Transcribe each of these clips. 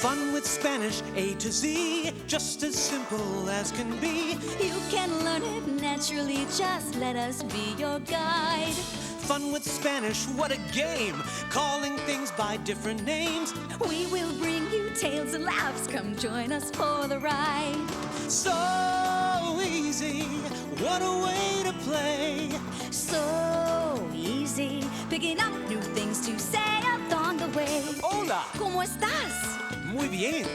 Fun with Spanish, A to Z, just as simple as can be. You can learn it naturally, just let us be your guide. Fun with Spanish, what a game! Calling things by different names. We will bring you tales and laughs, come join us for the ride. So easy, what a way to play. So easy, picking up new things to say along the way. Hola! ¿Cómo estás? Muy bien!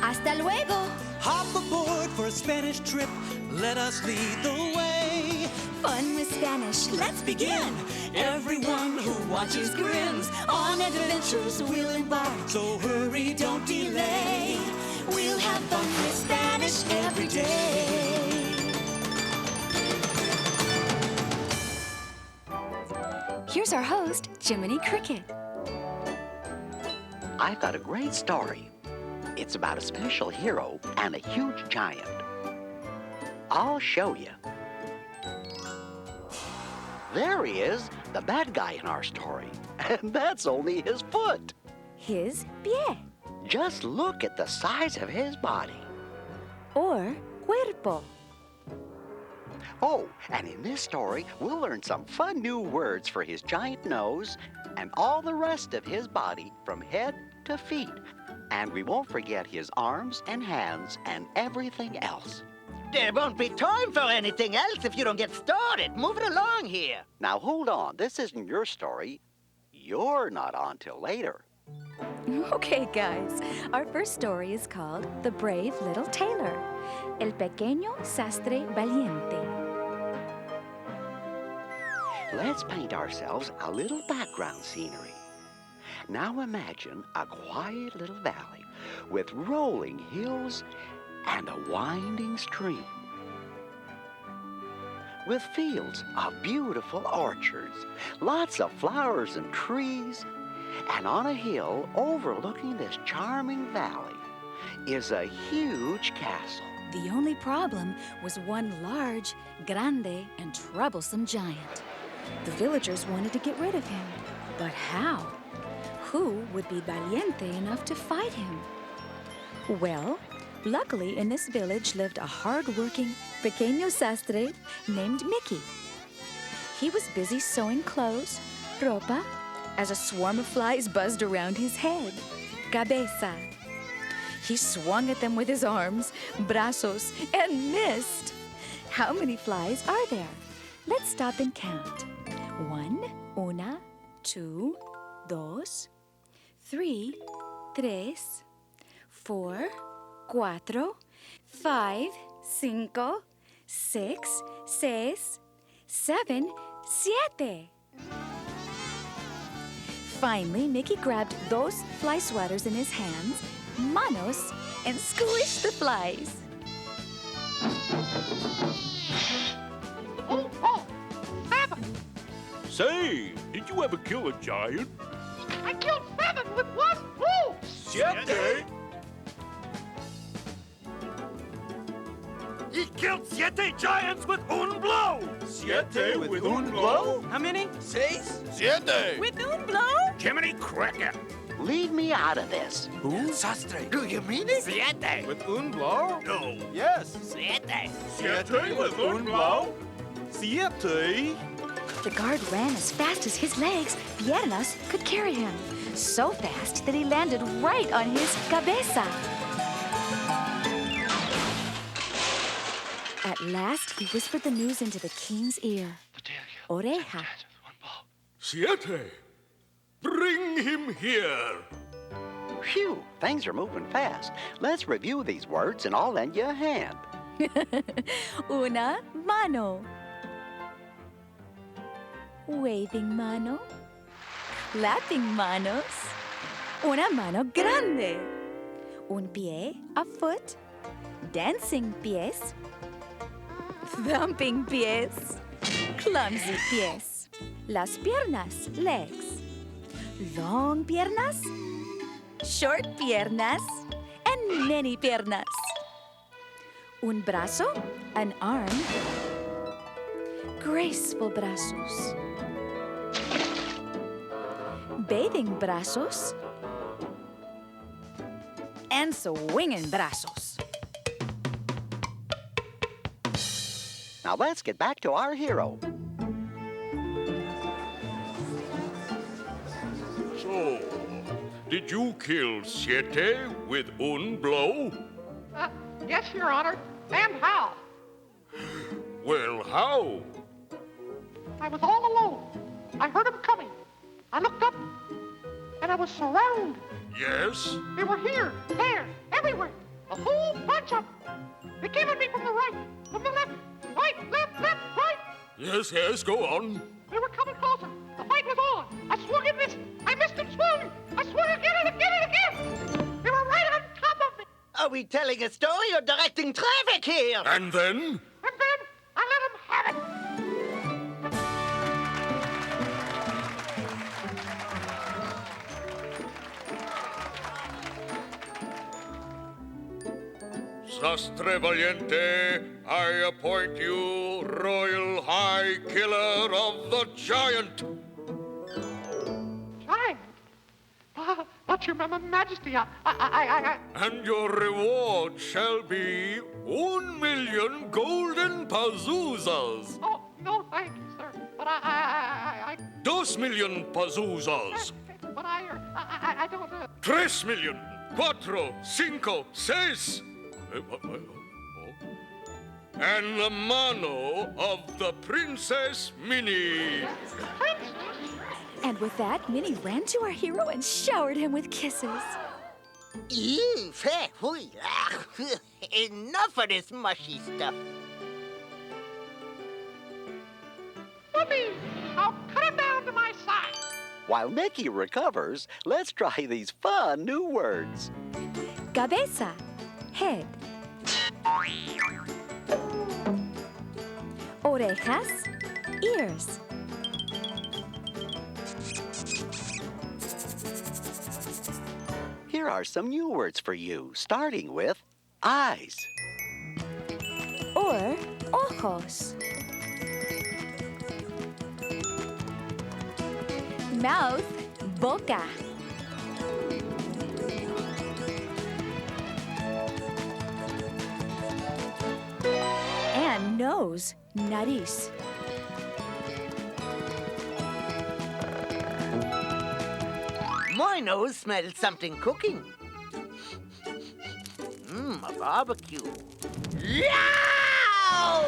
Hasta luego. Hop aboard for a Spanish trip, let us lead the way. Fun with Spanish, let's begin. Everyone who watches grins. On adventures we'll embark, So hurry, don't delay. we'll have fun with Spanish every day. Here's our host, Jiminy Cricket. I've got a great story. It's about a special hero and a huge giant. I'll show you. There he is, the bad guy in our story. And that's only his foot. His pie, Just look at the size of his body. or cuerpo. Oh, and in this story, we'll learn some fun new words for his giant nose and all the rest of his body from head to feet. And we won't forget his arms and hands and everything else. There won't be time for anything else if you don't get started. Move it along here. Now hold on, this isn't your story. You're not on till later. Okay, guys. Our first story is called The Brave Little Tailor. El Pequeño Sastre Valiente. Let's paint ourselves a little background scenery. Now imagine a quiet little valley with rolling hills and a winding stream. With fields of beautiful orchards, lots of flowers and trees, and on a hill overlooking this charming valley is a huge castle. The only problem was one large, grande, and troublesome giant. The villagers wanted to get rid of him. But how? Who would be valiente enough to fight him? Well, luckily in this village lived a hard-working pequeño sastre named Mickey. He was busy sewing clothes, ropa, as a swarm of flies buzzed around his head, cabeza. He swung at them with his arms, brazos, and missed. How many flies are there? Let's stop and count. 1, una, 2, dos, 3, tres, 4, cuatro, 5, cinco, 6, seis, 7, siete. Finally, Mickey grabbed those fly swatters in his hands, manos, and squished the flies. Say, did you ever kill a giant? I killed 7 with one blow! Siete? He killed 7 giants with un blow! Siete with un blow? How many? Seis? Siete. With un blow? Jiminy Cricket. Leave me out of this. Who? Sastre. Do you mean it? Siete. With un blow? No. Yes. Siete. Siete with un blow? Siete. The guard ran as fast as his legs, piernas, could carry him. So fast that he landed right on his cabeza. At last, he whispered the news into the king's ear. Oreja. Siete. Bring him here. Phew, things are moving fast. Let's review these words and I'll lend you a hand. Una mano. Waving mano. Clapping manos. Una mano grande. Un pie, a foot. Dancing pies. Thumping pies. Clumsy pies. Las piernas, legs. Long piernas. Short piernas. And many piernas. Un brazo, an arm. Graceful brazos. Bathing brazos. and swinging brazos. Now let's get back to our hero. So, did you kill Siete with un blow? Yes, Your Honor. And how? Well, how? I was all alone. I heard them coming. I looked up, and I was surrounded. Yes? They were here, there, everywhere. A whole bunch of them. They came at me from the right, from the left, right, left, right. Yes, go on. They were coming closer. The fight was on. I swung and missed. I missed and swung. I swung again and again and again. They were right on top of me. Are we telling a story or directing traffic here? And then? And then I let them have it. Sastre Valiente, I appoint you Royal High Killer of the Giant. Giant. But Your Majesty, I... And your reward shall be 1,000,000 golden pazouzas. Oh, no, thank you, sir. But I... 2,000,000 pazouzas. But I don't... 3,000,000. 4, 5, 6. And the mano of the Princess Minnie. And with that, Minnie ran to our hero and showered him with kisses. Ew, feh, hui. Enough of this mushy stuff. Whoopee! I'll cut him down to my size. While Mickey recovers, let's try these fun new words. Cabeza, head. Orejas, ears. Here are some new words for you, starting with eyes. Or ojos. Mouth, boca. And nose, nariz. My nose smells something cooking. A barbecue. Yow!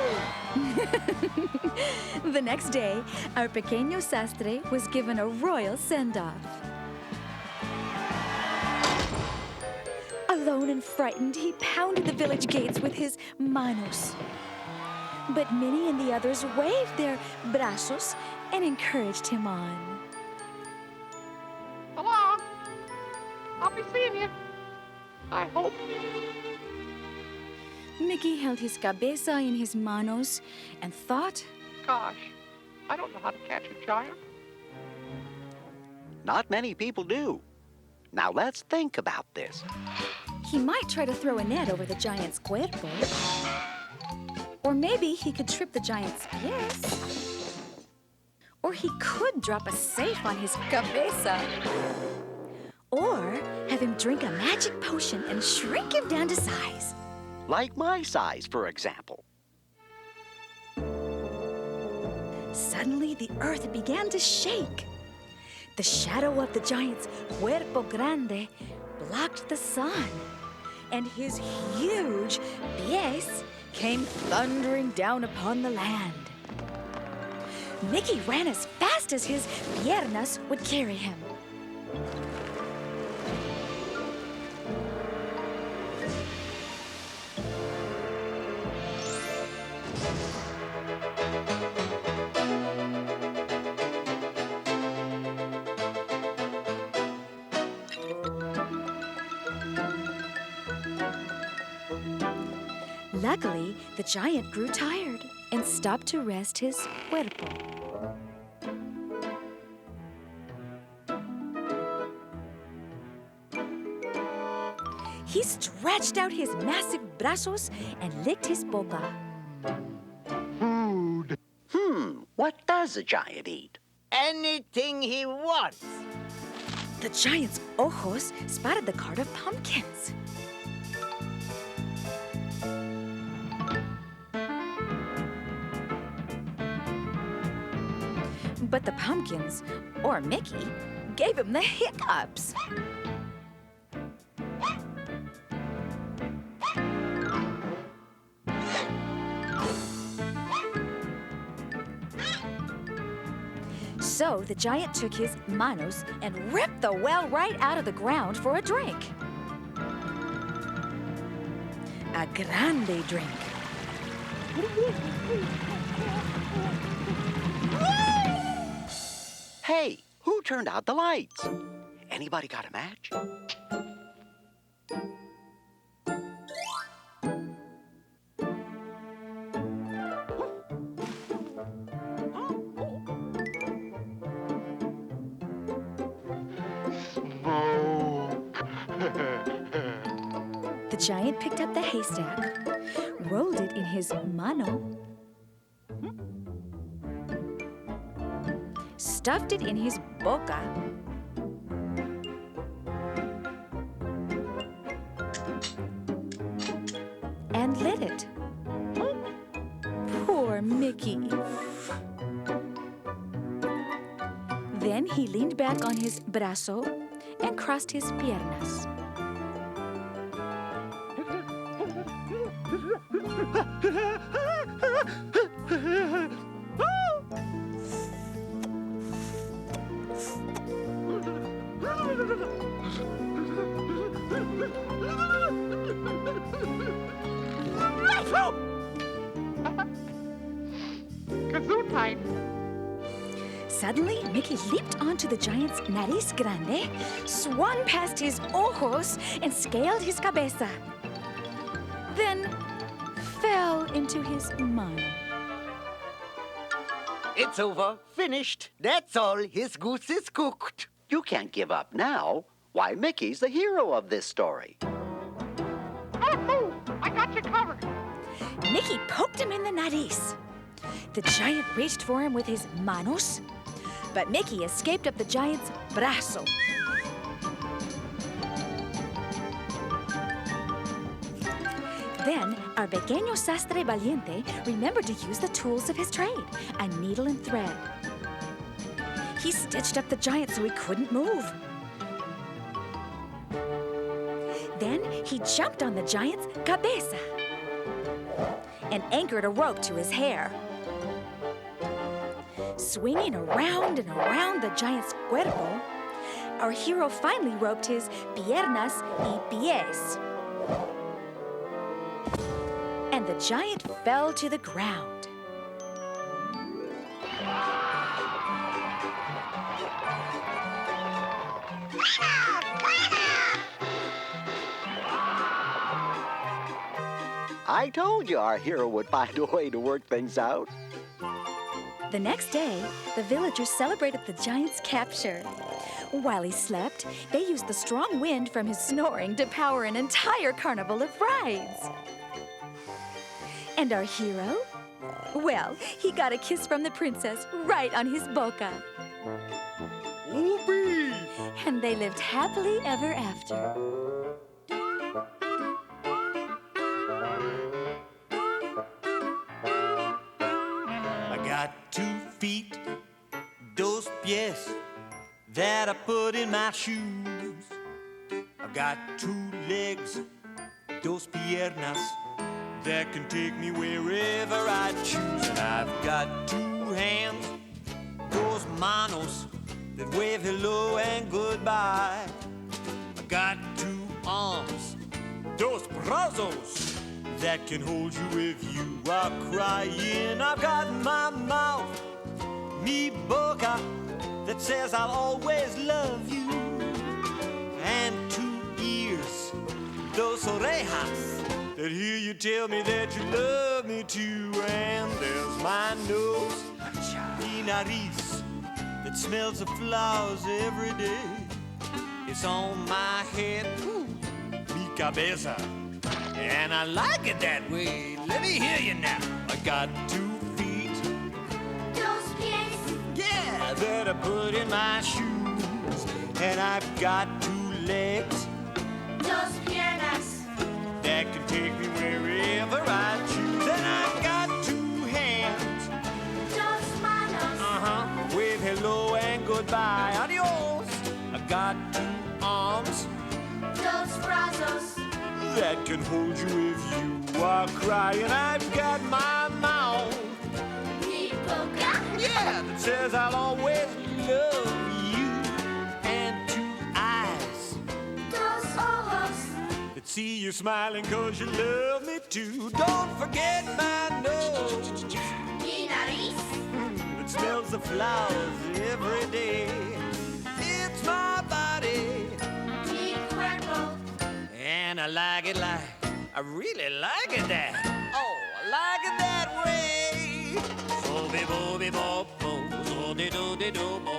The next day, our pequeño sastre was given a royal send-off. Alone and frightened, he pounded the village gates with his manos. But Minnie and the others waved their brazos and encouraged him on. So long. I'll be seeing you. I hope. Mickey held his cabeza in his manos and thought, Gosh, I don't know how to catch a giant. Not many people do. Now let's think about this. he might try to throw a net over the giant's cuerpo. Or maybe he could trip the giant's pies. Or he could drop a safe on his cabeza. Or have him drink a magic potion and shrink him down to size. Like my size, for example. Suddenly, the earth began to shake. The shadow of the giant's cuerpo grande blocked the sun, and his huge pies came thundering down upon the land. Mickey ran as fast as his piernas would carry him. Luckily, the giant grew tired and stopped to rest his cuerpo. He stretched out his massive brazos and licked his boca. What does a giant eat? Anything he wants. The giant's ojos spotted the cart of pumpkins. But the pumpkins, or Mickey, gave him the hiccups. So the giant took his manos and ripped the well right out of the ground for a drink. A grande drink. Hey, who turned out the lights? Anybody got a match? The giant picked up the haystack, rolled it in his mano, stuffed it in his boca, and lit it. Poor Mickey. Then he leaned back on his brazo and crossed his piernas. Kazoo time. Suddenly, Mickey leaped onto the giant's nariz grande, swung past his ojos, and scaled his cabeza. Then fell into his mano. It's over. Finished. That's all. His goose is cooked. You can't give up now. Why, Mickey's the hero of this story. Don't move. I got you covered. Mickey poked him in the nariz. The giant reached for him with his manos, but Mickey escaped up the giant's brazo. Then, our pequeño sastre valiente remembered to use the tools of his trade, a needle and thread. He stitched up the giant so he couldn't move. Then he jumped on the giant's cabeza and anchored a rope to his hair. Swinging around and around the giant's cuerpo, our hero finally roped his piernas y pies. And the giant fell to the ground. I told you our hero would find a way to work things out. The next day, the villagers celebrated the giant's capture. While he slept, they used the strong wind from his snoring to power an entire carnival of rides. And our hero? Well, he got a kiss from the princess right on his boca. Whoopee! And they lived happily ever after. I got 2 feet, dos pies that I put in my shoes. I've got 2 legs, dos piernas that can take me wherever I choose. And I've got 2 hands, dos manos that wave hello and goodbye. I've got 2 arms, dos brazos that can hold you if you are crying. I've got my mouth, mi boca, that says I'll always love you. And 2 ears, dos orejas, that hear you tell me that you love me too. And there's my nose, mi nariz, that smells of flowers every day. It's on my head, mi cabeza, and I like it that way. Let me hear you now. I got 2 feet, Dos pies. yeah, that I put in my shoes. And I've got 2 legs Dos piernas. that can take me wherever I choose. And I've got 2 hands, Dos manos. with goodbye, adios. I got two arms Dos brazos. that can hold you if you are crying. I've got my mouth, Mi boca. yeah, that says I'll always love you. And two eyes Dos ojos. that see you smiling 'cause you love me too. Don't forget my nose Mi nariz. that smells the flowers every day. It's my body, Mi cuerpo. and I like it I really like it that. Oh, I like it that way. So be bo be bo bo, so de do bo.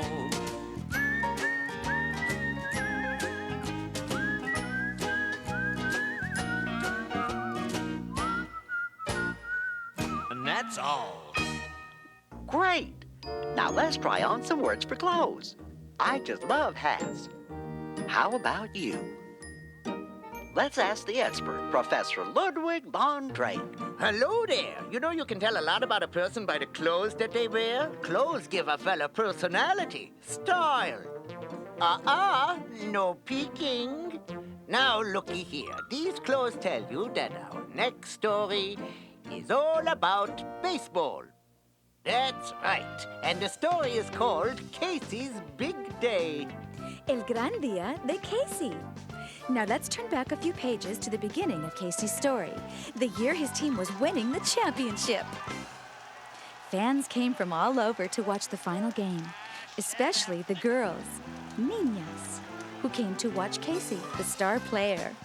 And that's all. Great! Now let's try on some words for clothes. I just love hats. How about you? Let's ask the expert, Professor Ludwig von Drake. Hello there. You know you can tell a lot about a person by the clothes that they wear. Clothes give a fella personality, style. No peeking. Now looky here. These clothes tell you that our next story is all about baseball. That's right. And the story is called Casey's Big Day. El Gran Día de Casey. Now let's turn back a few pages to the beginning of Casey's story, the year his team was winning the championship. Fans came from all over to watch the final game, especially the girls, niñas, who came to watch Casey, the star player.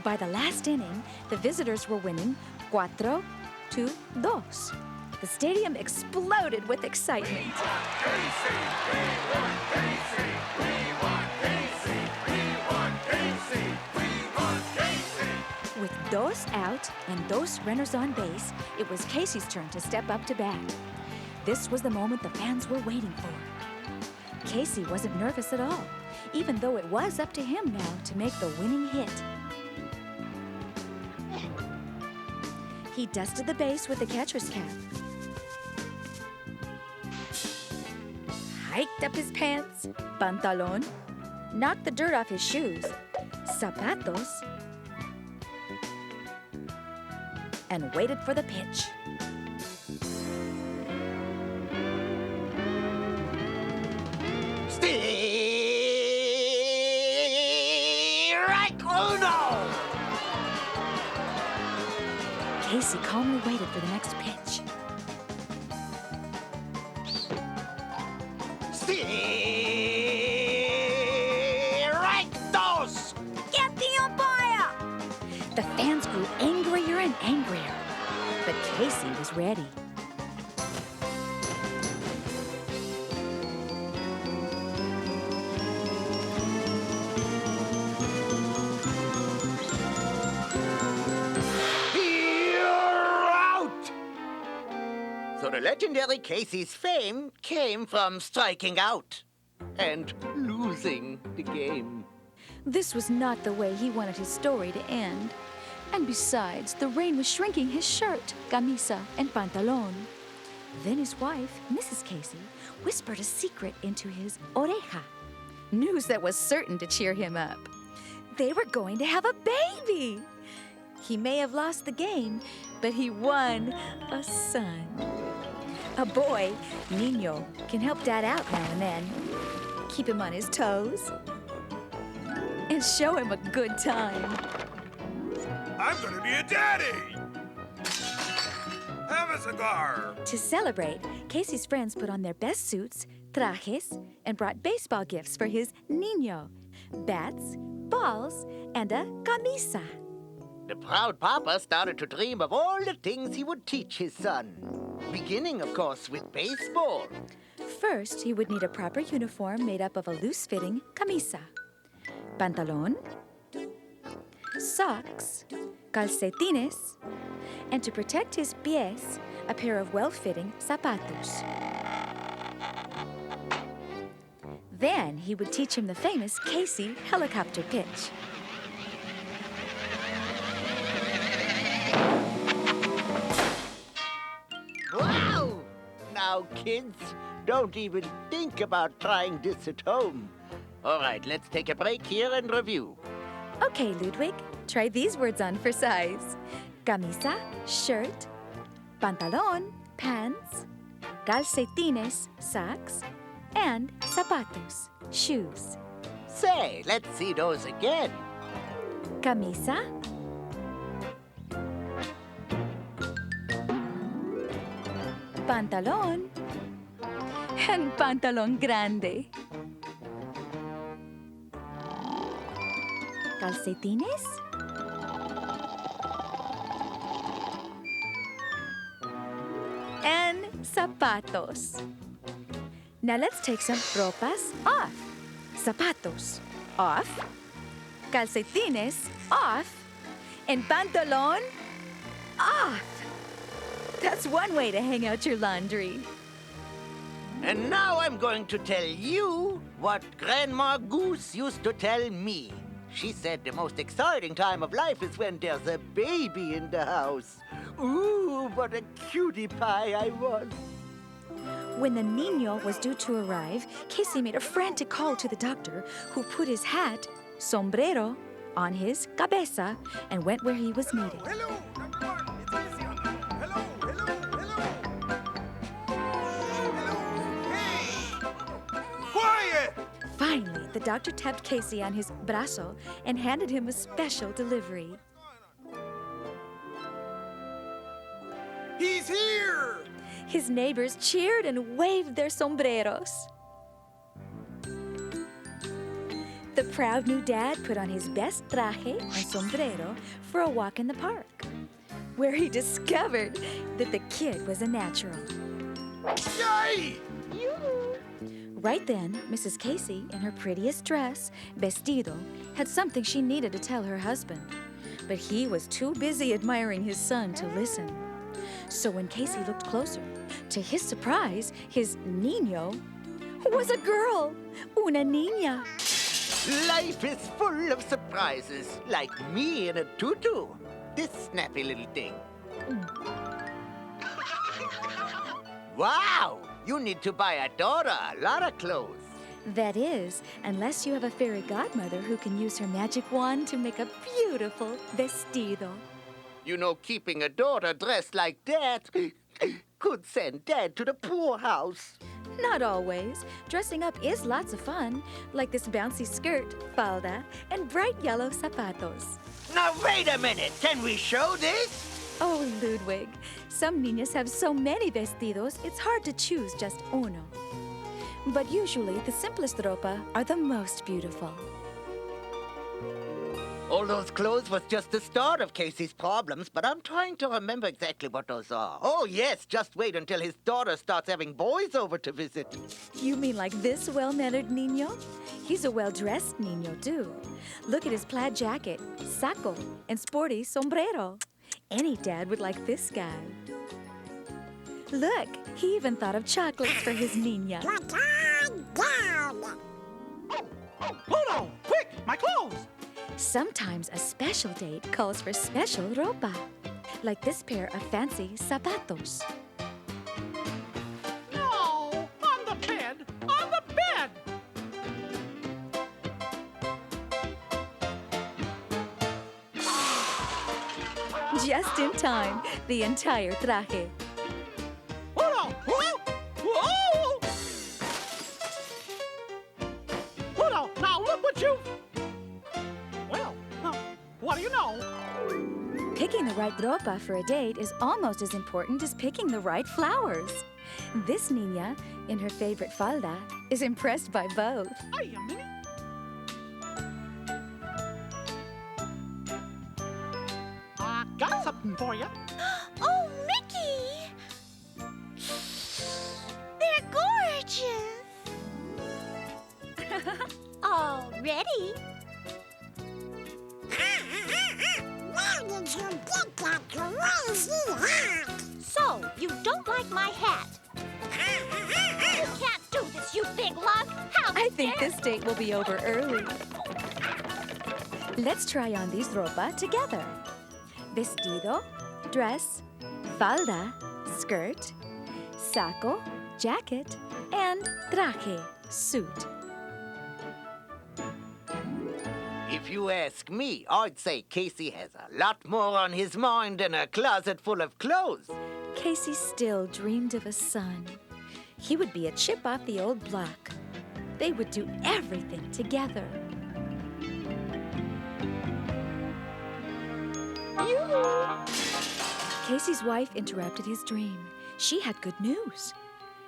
By the last inning, the visitors were winning 4-2. The stadium exploded with excitement. With dos out and dos runners on base, it was Casey's turn to step up to bat. This was the moment the fans were waiting for. Casey wasn't nervous at all, even though it was up to him now to make the winning hit. He dusted the base with the catcher's cap, hiked up his pants, pantalon, knocked the dirt off his shoes, zapatos, and waited for the pitch. Strike uno! Casey calmly waited for the next pitch. Strike dos! Get the umpire! The fans grew angrier and angrier, but Casey was ready. You're out! So the legendary Casey's fame came from striking out and losing the game. This was not the way he wanted his story to end. And besides, the rain was shrinking his shirt, camisa, and pantalon. Then his wife, Mrs. Casey, whispered a secret into his oreja. News that was certain to cheer him up. They were going to have a baby. He may have lost the game, but he won a son. A boy, Niño, can help Dad out now and then. Keep him on his toes. And show him a good time. I'm gonna be a daddy! Have a cigar! To celebrate, Casey's friends put on their best suits, trajes, and brought baseball gifts for his niño. Bats, balls, and a camisa. The proud papa started to dream of all the things he would teach his son. Beginning, of course, with baseball. First, he would need a proper uniform made up of a loose-fitting camisa, pantalon, socks, calcetines, and to protect his pies, a pair of well-fitting zapatos. Then he would teach him the famous Casey helicopter pitch. Wow! Now, kids, don't even think think about trying this at home. All right, let's take a break here and review. Okay, Ludwig, try these words on for size. Camisa, shirt. Pantalón, pants. Calcetines, socks. And zapatos, shoes. Say, let's see those again. Camisa. Pantalón. And pantalón grande. Calcetines. And zapatos. Now let's take some ropas off. Zapatos off. Calcetines off. And pantalón off. That's one way to hang out your laundry. And now I'm going to tell you what Grandma Goose used to tell me. She said the most exciting time of life is when there's a baby in the house. Ooh, what a cutie pie I was. When the niño was due to arrive, Casey made a frantic call to the doctor, who put his hat, sombrero, on his cabeza and went where he was needed. Hello, Dr. Martin. It's Casey. Hello, hello, hello. Hello, hey. Quiet! Finally, the doctor tapped Casey on his brazo and handed him a special delivery. He's here! His neighbors cheered and waved their sombreros. The proud new dad put on his best traje and sombrero for a walk in the park, where he discovered that the kid was a natural. Yay! Right then, Mrs. Casey, in her prettiest dress, vestido, had something she needed to tell her husband. But he was too busy admiring his son to listen. So when Casey looked closer, to his surprise, his niño was a girl, una niña. Life is full of surprises, like me in a tutu. This snappy little thing. Wow! You need to buy a daughter a lot of clothes. That is, unless you have a fairy godmother who can use her magic wand to make a beautiful vestido. You know, keeping a daughter dressed like that could send Dad to the poorhouse. Not always. Dressing up is lots of fun, like this bouncy skirt, falda, and bright yellow zapatos. Now, wait a minute. Can we show this? Oh, Ludwig, some niñas have so many vestidos, it's hard to choose just uno. But usually, the simplest ropa are the most beautiful. All those clothes was just the start of Casey's problems, but I'm trying to remember exactly what those are. Oh, yes, just wait until his daughter starts having boys over to visit. You mean like this well-mannered niño? He's a well-dressed niño, too. Look at his plaid jacket, saco, and sporty sombrero. Any dad would like this guy. Look, he even thought of chocolates for his niña. Hold on! Quick! My clothes! Sometimes a special date calls for special ropa, like this pair of fancy zapatos. No! On the bed! On the bed! Just in time, the entire traje. Hold on! Whoa! Whoa! Hold on! Now look what you... Well, what do you know? Picking the right ropa for a date is almost as important as picking the right flowers. This niña, in her favorite falda, is impressed by both. Hey, a minute. I got something for you. Oh, Mickey! They're gorgeous! Already? Where did you get that crazy hat? So, you don't like my hat? You can't do this, you big lug! How I think dare- this date will be over early. Let's try on these ropa together. Vestido, dress, falda, skirt, saco, jacket, and traje, suit. If you ask me, I'd say Casey has a lot more on his mind than a closet full of clothes. Casey still dreamed of a son. He would be a chip off the old block. They would do everything together. Casey's wife interrupted his dream. She had good news.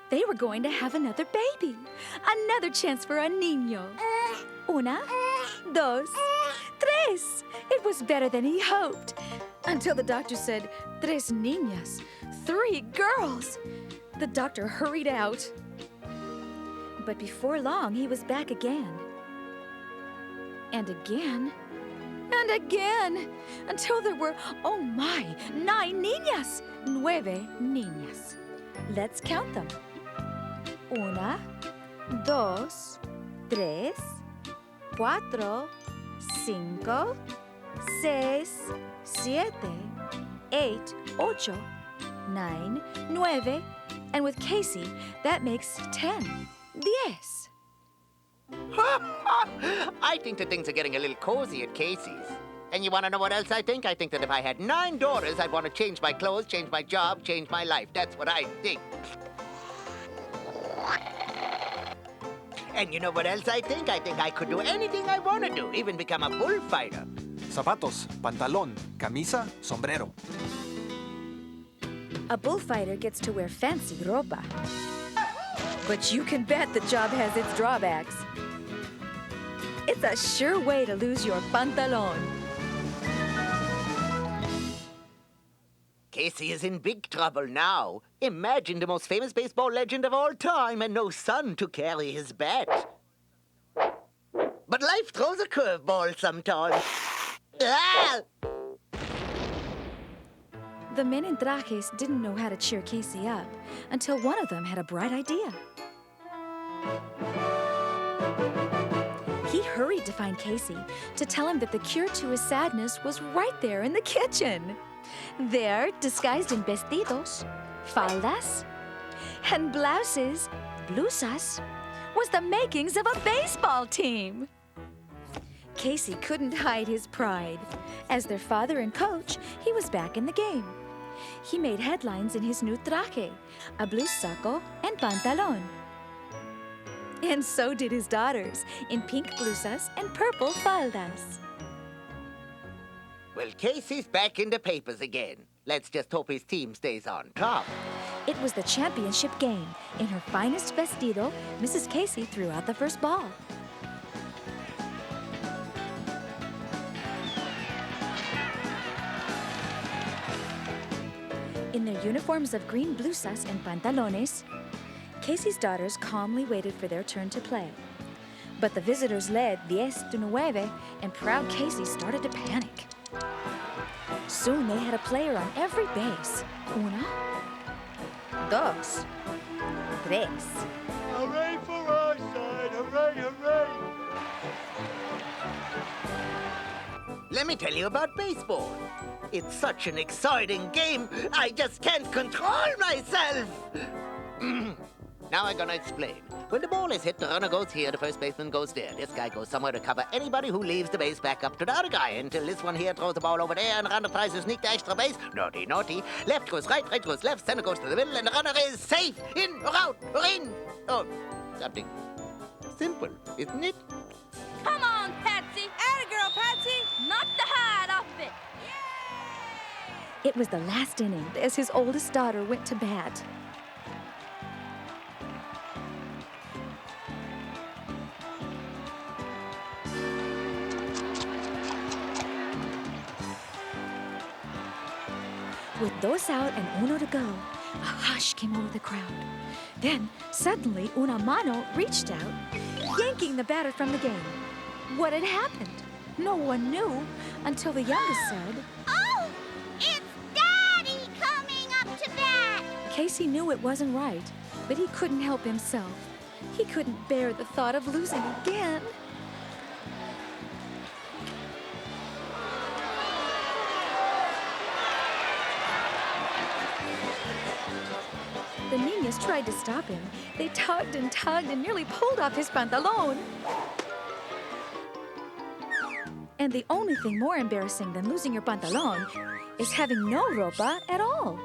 They were going to have another baby. Another chance for a niño. Una, dos, tres. It was better than he hoped. Until the doctor said, tres niñas, 3 girls. The doctor hurried out. But before long, he was back again. And again. And again. Until there were, oh my, 9 niñas. 9 niñas. Let's count them. Una, dos, tres, cuatro, cinco, seis, siete, 8, ocho, 9, 9, and with Casey, that makes 10. 10. I think that things are getting a little cozy at Casey's. And you want to know what else I think? I think that if I had 9 daughters, I'd want to change my clothes, change my job, change my life. That's what I think. And you know what else I think? I think I could do anything I want to do, even become a bullfighter. Zapatos, pantalón, camisa, sombrero. A bullfighter gets to wear fancy ropa. But you can bet the job has its drawbacks. It's a sure way to lose your pantalon. Casey is in big trouble now. Imagine the most famous baseball legend of all time and no son to carry his bat. But life throws a curveball sometimes. Ah! The men in trajes didn't know how to cheer Casey up until one of them had a bright idea. He hurried to find Casey to tell him that the cure to his sadness was right there in the kitchen. There, disguised in vestidos, faldas, and blouses, blusas, was the makings of a baseball team. Casey couldn't hide his pride. As their father and coach, he was back in the game. He made headlines in his new traje, a blue saco and pantalon. And so did his daughters, in pink blusas and purple faldas. Well, Casey's back in the papers again. Let's just hope his team stays on top. It was the championship game. In her finest vestido, Mrs. Casey threw out the first ball. In their uniforms of green blusas and pantalones, Casey's daughters calmly waited for their turn to play. But the visitors led 10-9, and proud Casey started to panic. Soon they had a player on every base. Una, dos, tres. Hooray for our side! Hooray, hooray! Let me tell you about baseball. It's such an exciting game, I just can't control myself. Now I'm gonna explain. When the ball is hit, the runner goes here, the first baseman goes there. This guy goes somewhere to cover anybody who leaves the base back up to the other guy until this one here throws the ball over there and the runner tries to sneak the extra base. Naughty, naughty. Left goes right, right goes left, center goes to the middle, and the runner is safe. In or out or in. Oh, something simple, isn't it? Come on, Patsy. Atta girl, Patsy. Knock the hide off of it. It was the last inning as his oldest daughter went to bat. With dos out and uno to go, a hush came over the crowd. Then, suddenly, una mano reached out, yanking the batter from the game. What had happened? No one knew until the youngest said, Oh, it's Daddy coming up to bat. Casey knew it wasn't right, but he couldn't help himself. He couldn't bear the thought of losing again. The niñas tried to stop him, they tugged and nearly pulled off his pantalon. And the only thing more embarrassing than losing your pantalon is having no ropa at all.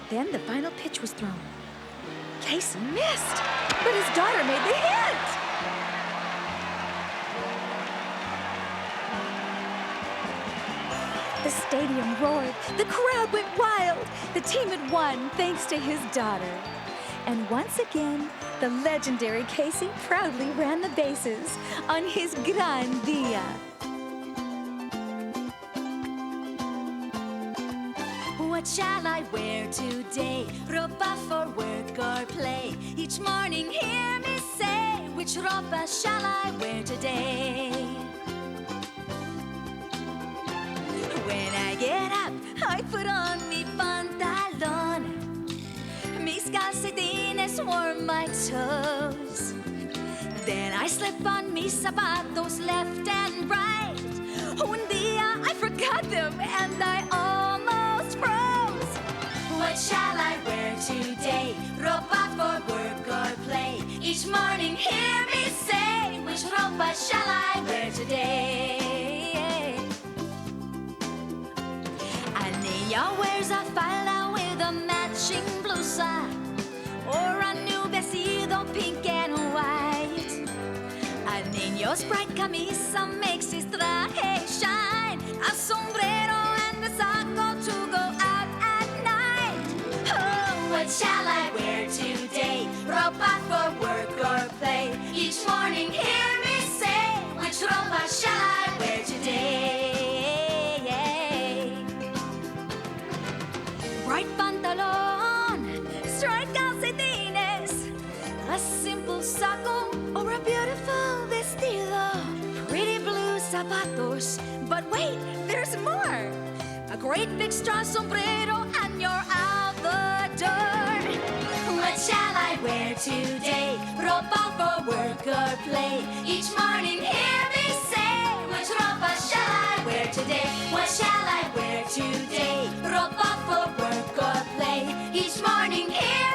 Then the final pitch was thrown. Casey missed, but his daughter made the hit. The stadium roared. The crowd went wild. The team had won thanks to his daughter. And once again, the legendary Casey proudly ran the bases on his gran dia. What shall I wear today? Ropa for work or play? Each morning hear me say, which ropa shall I wear today? When I get up, I put on mi pantalon. Mis calcetines warm my toes. Then I slip on mis zapatos left and right. Un dia I forgot them and I almost froze. What shall I wear today? Ropa for work or play? Each morning hear me say, which ropa shall I wear today? A niña wears a falda with a matching blusa, or a new vestido pink and white. A niño's bright camisa makes his traje shine, a sombrero and a saco to go out at night. Oh, what shall I wear today? Ropa for work or play? Each morning hear me say, which ropa shall I wear today? Bright pantalon, striped calcetines, a simple saco or a beautiful vestido, pretty blue zapatos. But wait, there's more. A great big straw sombrero and you're out the door. What shall I wear today? Ropa for work or play? Each morning hear me say, which ropa shall I wear today? What shall I wear today? Ropa for work or play? Each morning hear